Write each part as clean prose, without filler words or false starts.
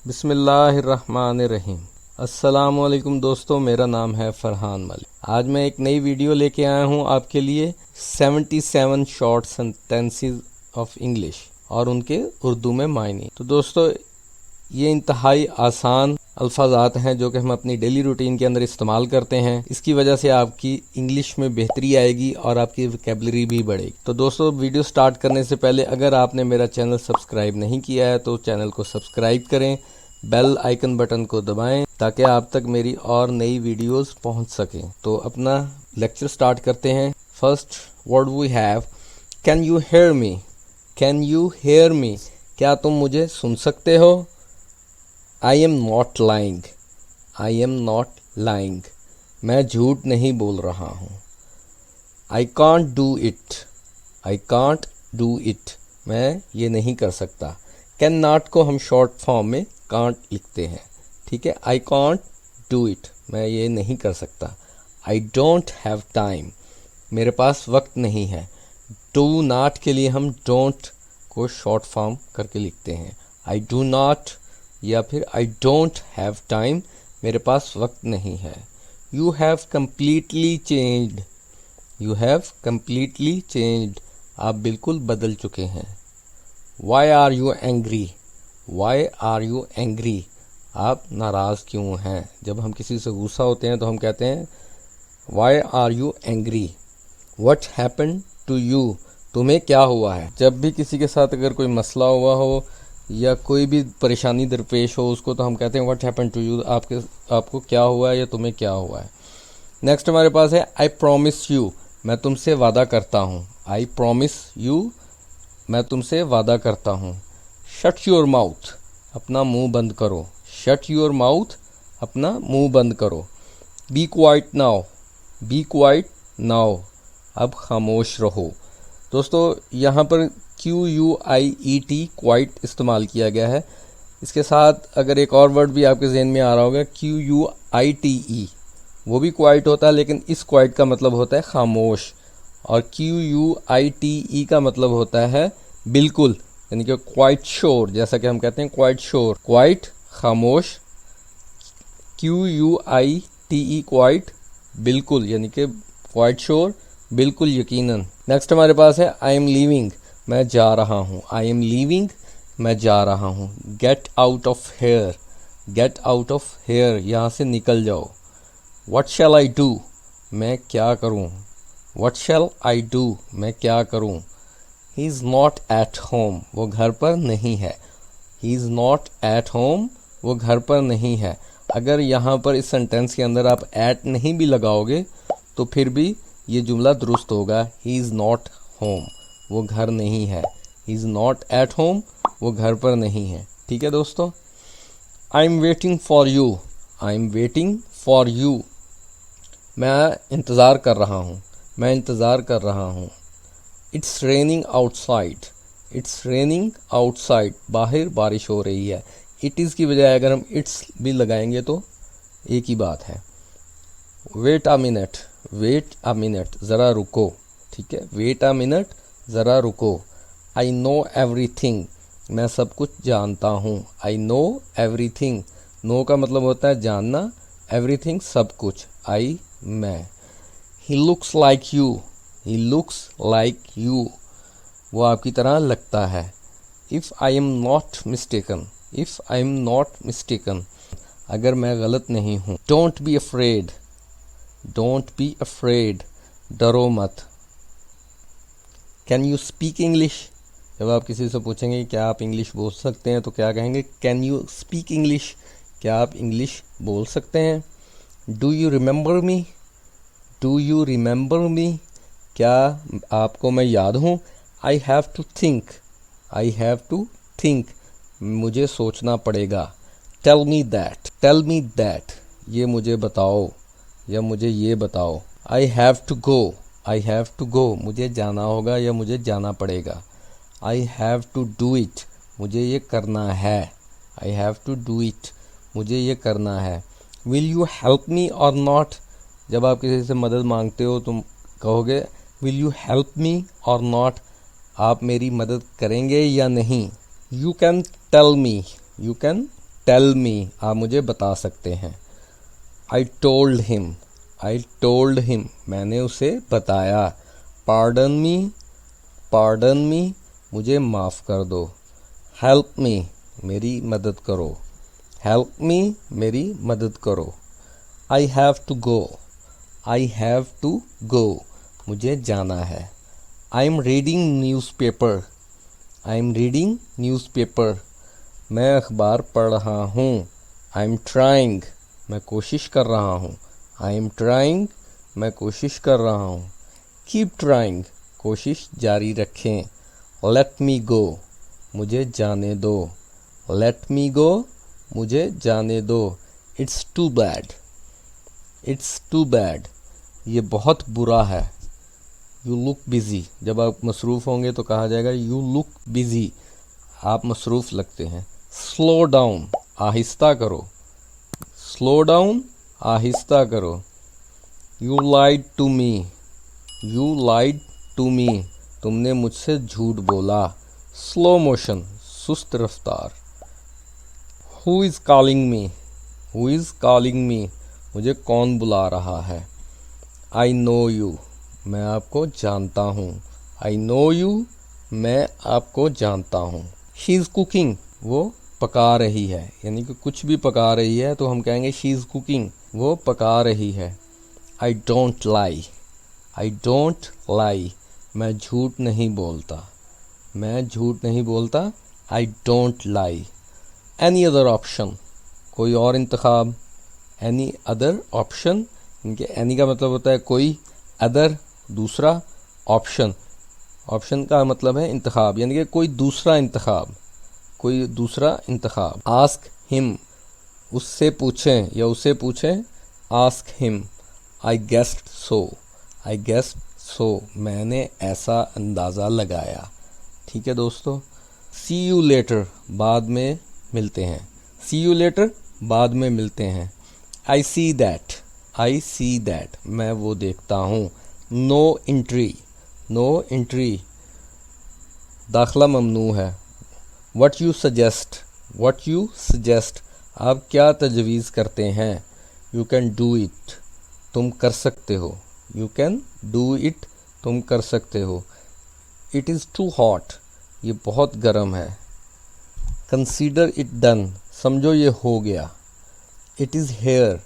बिस्मिल्लाहिर्रहमानिर्रहीम। अस्सलामुअलैकुम दोस्तों, मेरा नाम है फरहान मलिक। आज मैं एक नई वीडियो लेके आया हूँ आपके लिए 77 शॉर्ट सेंटेंसेस ऑफ इंग्लिश और उनके उर्दू में मायने। तो दोस्तों, ये इंतहाई आसान अल्फाजात हैं जो कि हम अपनी डेली रूटीन के अंदर इस्तेमाल करते हैं। इसकी वजह से आपकी इंग्लिश में बेहतरी आएगी और आपकी वोकैबुलरी भी बढ़ेगी। तो दोस्तों, वीडियो स्टार्ट करने से पहले अगर आपने मेरा चैनल सब्सक्राइब नहीं किया है तो चैनल को सब्सक्राइब करें, बेल आइकन बटन को दबाएं ताकि आप तक मेरी और नई वीडियोस पहुंच सकें। तो अपना लेक्चर स्टार्ट करते हैं। First word we have can you hear me. Can you hear me, क्या तुम मुझे सुन सकते हो? I am not lying. I am not lying, मैं झूठ नहीं बोल रहा हूँ। I can't do it. I can't do it, मैं ये नहीं कर सकता। कैन नॉट को हम शॉर्ट फॉर्म में कांट लिखते हैं, ठीक है। आई कांट डू इट, मैं ये नहीं कर सकता। आई डोंट हैव टाइम, मेरे पास वक्त नहीं है। डू नॉट के लिए हम डोंट को शॉर्ट फॉर्म करके लिखते हैं। आई डू नॉट या फिर आई डोंट हैव टाइम, मेरे पास वक्त नहीं है। You have completely changed. You have completely changed, आप बिल्कुल बदल चुके हैं। Why are you angry. Why are you angry, आप नाराज़ क्यों हैं? जब हम किसी से गुस्सा होते हैं तो हम कहते हैं why are you angry. What happened to you, तुम्हें क्या हुआ है? जब भी किसी के साथ अगर कोई मसला हुआ हो या कोई भी परेशानी दरपेश हो उसको, तो हम कहते हैं व्हाट हैपेंड टू यू, आपको क्या हुआ है या तुम्हें क्या हुआ है। नेक्स्ट हमारे पास है आई प्रॉमिस यू, मैं तुमसे वादा करता हूँ। आई प्रॉमिस यू, मैं तुमसे वादा करता हूँ। शट योर माउथ, अपना मुंह बंद करो। शट योर माउथ, अपना मुंह बंद करो। Be quiet now. Be quiet now, अब खामोश रहो। दोस्तों, यहाँ पर QUIET क्वाइट इस्तेमाल किया गया है। इसके साथ अगर एक और वर्ड भी आपके जहन में आ रहा होगा QUITE, वो भी क्वाइट होता है, लेकिन इस क्वाइट का मतलब होता है खामोश, और QUITE का मतलब होता है बिल्कुल, यानी कि क्वाइट श्योर, जैसा कि हम कहते हैं क्वाइट श्योर। क्वाइट खामोश, QUITE क्वाइट बिल्कुल, यानी कि क्वाइट श्योर बिल्कुल यकीनन। नेक्स्ट हमारे पास है आई एम लीविंग, मैं जा रहा हूँ। आई एम लीविंग, मैं जा रहा हूँ। Get out of here. Get out of here, यहाँ से निकल जाओ। व्हाट शैल आई डू, मैं क्या करूँ? व्हाट शैल आई डू, मैं क्या करूँ? He is not at home, वो घर पर नहीं है। He is not at home, वो घर पर नहीं है। अगर यहाँ पर इस सेंटेंस के अंदर आप एट नहीं भी लगाओगे तो फिर भी ये जुमला दुरुस्त होगा। ही इज़ नॉट होम, वो घर नहीं है। He is not at home, वो घर पर नहीं है। ठीक है दोस्तों। I am waiting for you. I am waiting for you, मैं इंतज़ार कर रहा हूँ। मैं इंतज़ार कर रहा हूँ। It's raining outside. It's raining outside, बाहर बारिश हो रही है। इट इज़ की बजाय अगर हम इट्स भी लगाएंगे तो एक ही बात है। Wait a minute. Wait a minute, ज़रा रुको। ठीक है, वेट अ मिनट, ज़रा रुको। आई नो एवरीथिंग, मैं सब कुछ जानता हूँ। आई नो एवरीथिंग, नो का मतलब होता है जानना, एवरीथिंग सब कुछ। आई, मैं। He looks like you. He looks like you, वो आपकी तरह लगता है। If I am not mistaken. If I am not mistaken, अगर मैं गलत नहीं हूँ। Don't be afraid. Don't be afraid, डरो मत। कैन यू स्पीक इंग्लिश, जब आप किसी से पूछेंगे क्या आप इंग्लिश बोल सकते हैं तो क्या कहेंगे? कैन यू स्पीक इंग्लिश, क्या आप इंग्लिश बोल सकते हैं? Do you remember me. Do you remember me, क्या आपको मैं याद हूँ? I have to think. I have to think, मुझे सोचना पड़ेगा। Tell me that. Tell me that, ये मुझे बताओ या मुझे ये बताओ। I have to go. I have to go, मुझे जाना होगा या मुझे जाना पड़ेगा। I have to do it, मुझे ये करना है। I have to do it, मुझे ये करना है। विल यू हेल्प मी और नॉट, जब आप किसी से मदद मांगते हो तुम कहोगे विल यू हेल्प मी और नॉट, आप मेरी मदद करेंगे या नहीं। You can tell me. You can tell me, आप मुझे बता सकते हैं। आई टोल्ड हिम, मैंने उसे बताया। पार्डन मी, मुझे माफ़ कर दो। हेल्प मी, मेरी मदद करो। हेल्प मी, मेरी मदद करो। आई हैव टू गो, मुझे जाना है। आई एम रीडिंग न्यूज़पेपर, मैं अखबार पढ़ रहा हूँ। आई एम ट्राइंग, मैं कोशिश कर रहा हूँ। आई एम ट्राइंग, मैं कोशिश कर रहा हूँ। कीप ट्राइंग, कोशिश जारी रखें। लेट मी गो, मुझे जाने दो। लेट मी गो, मुझे जाने दो। इट्स टू बैड, ये बहुत बुरा है। यू लुक बिज़ी, जब आप मसरूफ़ होंगे तो कहा जाएगा यू लुक बिज़ी, आप मसरूफ़ लगते हैं। स्लो डाउन, आहिस्ता करो। स्लो डाउन, आहिस्ता करो। यू लाइड टू मी, तुमने मुझसे झूठ बोला। स्लो मोशन, सुस्त रफ्तार। हु इज़ कॉलिंग मी, मुझे कौन बुला रहा है। आई नो यू, मैं आपको जानता हूँ। आई नो यू, मैं आपको जानता हूँ। शी इज़ कुकिंग, वो पका रही है, यानी कि कुछ भी पका रही है तो हम कहेंगे शी इज़ कुकिंग, वो पका रही है। आई डोंट लाई, मैं झूठ नहीं बोलता। I don't lie. Any other option, कोई और इंतखाब। एनी अदर ऑप्शन, इनके एनी का मतलब होता है कोई, अदर दूसरा, ऑप्शन का मतलब है इंतखाब, यानी कि कोई दूसरा इंतखाब। आस्क हिम, उससे पूछें या उसे पूछें। Ask him. I guessed so, मैंने ऐसा अंदाज़ा लगाया। ठीक है दोस्तों। सी यू लेटर, बाद में मिलते हैं। आई सी दैट, मैं वो देखता हूँ। नो एंट्री, दाखिला ममनू है। व्हाट यू सजेस्ट, आप क्या तजवीज़ करते हैं। यू कैन डू इट, तुम कर सकते हो। इट इज़ टू हॉट, ये बहुत गर्म है। कंसीडर इट डन, समझो ये हो गया। इट इज़ हेयर,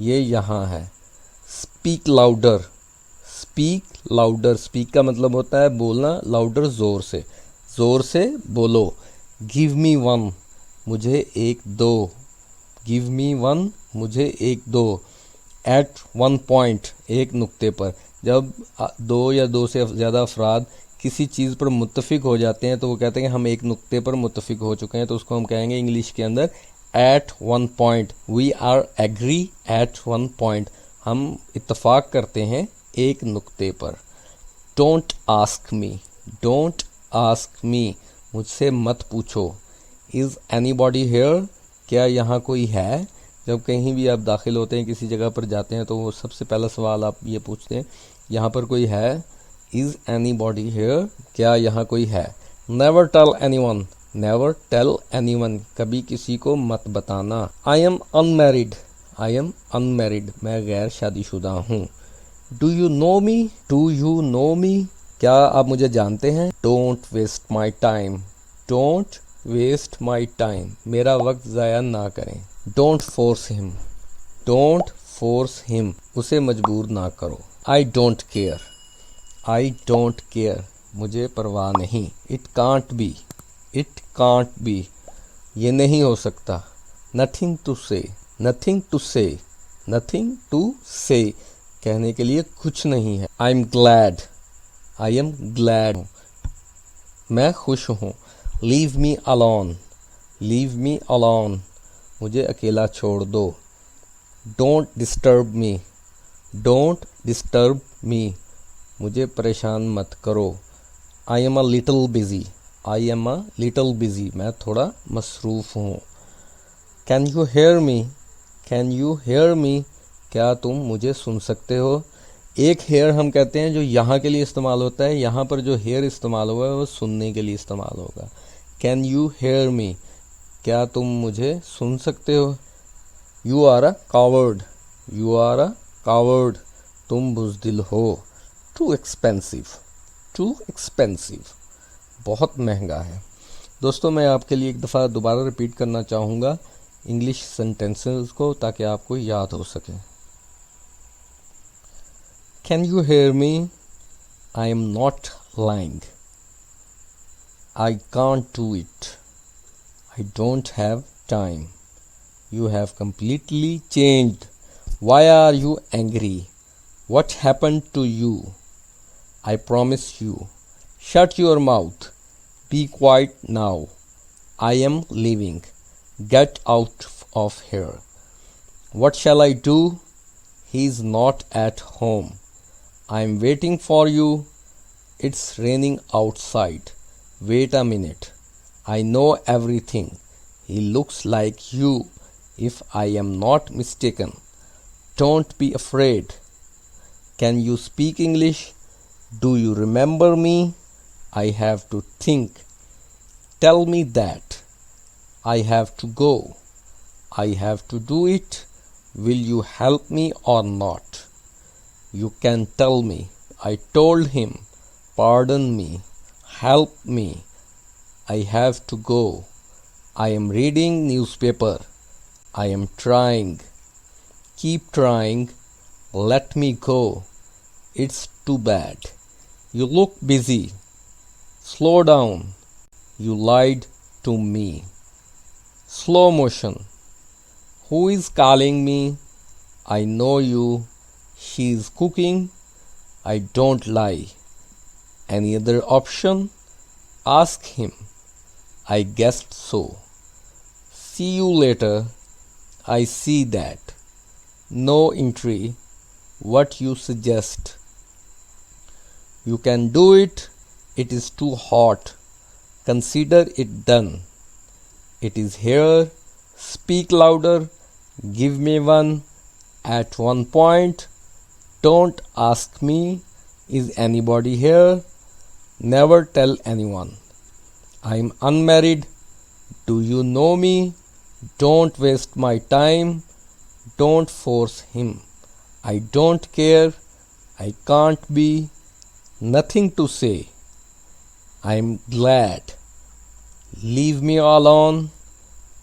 ये यहाँ है। स्पीक लाउडर, स्पीक का मतलब होता है बोलना, लाउडर ज़ोर से बोलो। गिव मी वन, मुझे एक दो। एट वन पॉइंट, एक नुक्ते पर। जब दो या दो से ज़्यादा अफराद किसी चीज़ पर मुत्तफिक हो जाते हैं तो वो कहते हैं कि हम एक नुक्ते पर मुत्तफिक हो चुके हैं, तो उसको हम कहेंगे इंग्लिश के अंदर at one point. We are agree at one point, हम इत्तफाक करते हैं एक नुक्ते पर। डोंट आस्क मी, मुझसे मत पूछो। इज़ एनीबॉडी हेयर, क्या यहाँ कोई है। जब कहीं भी आप दाखिल होते हैं, किसी जगह पर जाते हैं, तो वो सबसे पहला सवाल आप ये पूछते हैं, यहाँ पर कोई है। इज़ एनीबॉडी हेयर, क्या यहाँ कोई है। नेवर टेल एनीवन, कभी किसी को मत बताना। आई एम अनमैरिड, मैं गैर शादीशुदा हूँ। डू यू नो मी, क्या आप मुझे जानते हैं। डोंट वेस्ट माई टाइम, मेरा वक्त ज़ाया ना करें। डोंट फोर्स हिम, उसे मजबूर ना करो। आई डोंट केयर, मुझे परवाह नहीं। इट कांट बी, ये नहीं हो सकता। नथिंग टू से, कहने के लिए कुछ नहीं है। आई एम ग्लैड, मैं खुश हूँ। लीव मी अलोन, मुझे अकेला छोड़ दो। डोंट डिस्टर्ब मी, मुझे परेशान मत करो। I am a little busy, मैं थोड़ा मसरूफ़ हूँ। कैन यू हेयर मी, क्या तुम मुझे सुन सकते हो। एक हेयर हम कहते हैं जो यहाँ के लिए इस्तेमाल होता है, यहाँ पर जो हेयर इस्तेमाल हुआ है वो सुनने के लिए इस्तेमाल होगा। कैन यू हेयर मी, क्या तुम मुझे सुन सकते हो? You are a coward, you are a coward, तुम बुज़दिल हो। टू एक्सपेंसिव, टू एक्सपेंसिव, बहुत महंगा है। दोस्तों मैं आपके लिए एक दफ़ा दोबारा रिपीट करना चाहूँगा इंग्लिश सेंटेंसेस को ताकि आपको याद हो सके। Can you hear me? I am not lying. I can't do it. I don't have time. You have completely changed. Why are you angry? What happened to you? I promise you. Shut your mouth. Be quiet now. I am leaving. Get out of here. What shall I do? He is not at home. I am waiting for you. It's raining outside. Wait a minute. I know everything. He looks like you. If I am not mistaken. Don't be afraid. Can you speak English? Do you remember me? I have to think. Tell me that. I have to go. I have to do it. Will you help me or not? You can tell me. I told him. Pardon me. Help me. I have to go. I am reading newspaper. I am trying. Keep trying. Let me go. It's too bad. You look busy. Slow down. You lied to me. Slow motion. Who is calling me? I know you. She is cooking. I don't lie. Any other option? Ask him. I guessed so. See you later. I see that. No entry. What you suggest? You can do it. It is too hot. Consider it done. It is here. Speak louder. Give me one. At one point. Don't ask me. Is anybody here? Never tell anyone. I am unmarried. Do you know me? Don't waste my time. Don't force him. I don't care. I can't be. Nothing to say. I'm glad. Leave me alone.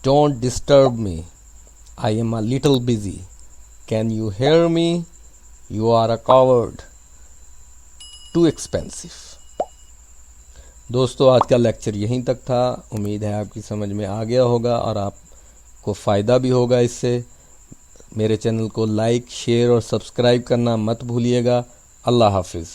Don't disturb me. I am a little busy. Can you hear me? You are a coward. Too expensive. दोस्तों आज का lecture यहीं तक था। उम्मीद है आपकी समझ में आ गया होगा और आपको फ़ायदा भी होगा इससे। मेरे चैनल को लाइक, शेयर और सब्सक्राइब करना मत भूलिएगा। अल्लाह हाफिज़।